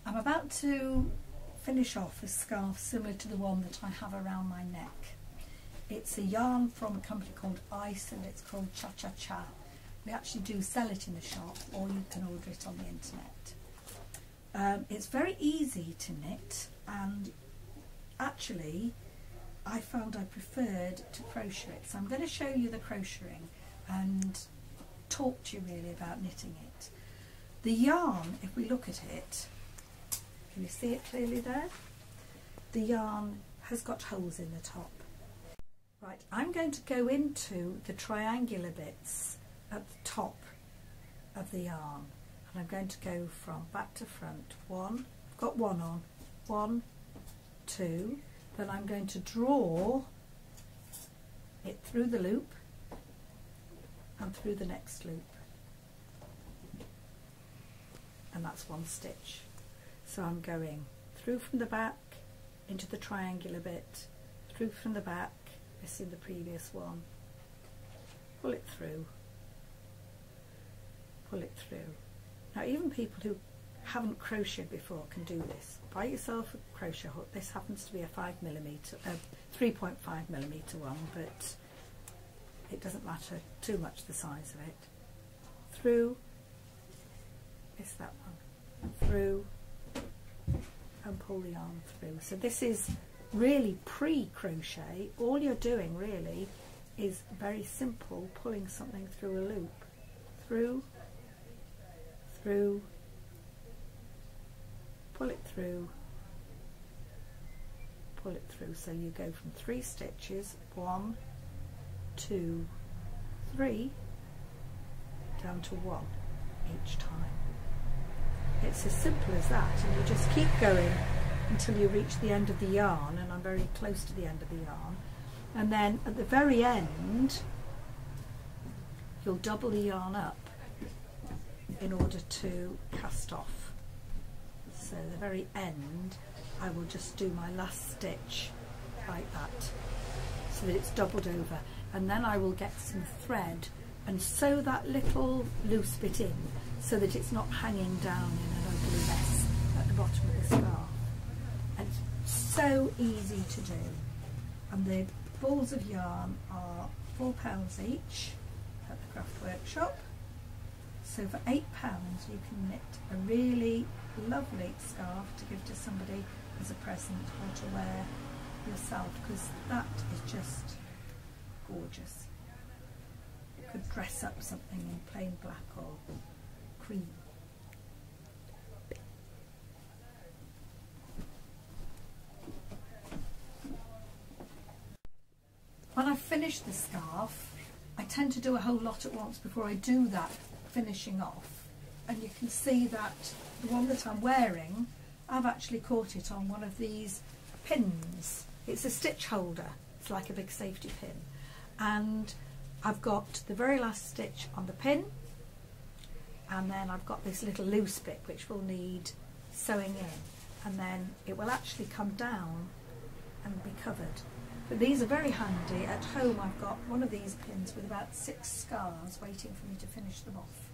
I'm about to finish off a scarf similar to the one that I have around my neck. It's a yarn from a company called Ice and it's called Cha Cha Cha. We actually do sell it in the shop or you can order it on the internet. It's very easy to knit and actually I found I preferred to crochet it. So I'm going to show you the crocheting and talk to you really about knitting it. The yarn, if we look at it, can you see it clearly there? The yarn has got holes in the top. Right, I'm going to go into the triangular bits at the top of the yarn and I'm going to go from back to front. One, I've got one on, 1, 2, then I'm going to draw it through the loop and through the next loop, and that's one stitch. So I'm going through from the back into the triangular bit, through from the back, missing the previous one, pull it through, pull it through. Now even people who haven't crocheted before can do this. Buy yourself a crochet hook. This happens to be a 3.5mm one, but it doesn't matter too much the size of it. Through, miss that one, through, and pull the yarn through. So this is really pre-crochet. All you're doing really is very simple, pulling something through a loop. Through, through, pull it through, pull it through. So you go from 3 stitches, 1, 2, 3, down to 1 each time. It's as simple as that, and you just keep going until you reach the end of the yarn, and I'm very close to the end of the yarn, and then at the very end you'll double the yarn up in order to cast off. So at the very end I will just do my last stitch like that so that it's doubled over, and then I will get some thread and sew that little loose bit in so that it's not hanging down in an ugly mess at the bottom of the scarf. And it's so easy to do. And the balls of yarn are £4 each at the Craftworkshop. So for £8 you can knit a really lovely scarf to give to somebody as a present or to wear yourself, because that is just gorgeous. You could dress up something in plain black or cream. When I finish the scarf, I tend to do a whole lot at once before I do that finishing off, and you can see that the one that I'm wearing, I've actually caught it on one of these pins. It's a stitch holder, it's like a big safety pin, and I've got the very last stitch on the pin, and then I've got this little loose bit which will need sewing in, and then it will actually come down and be covered. But these are very handy. At home I've got one of these pins with about 6 scars waiting for me to finish them off.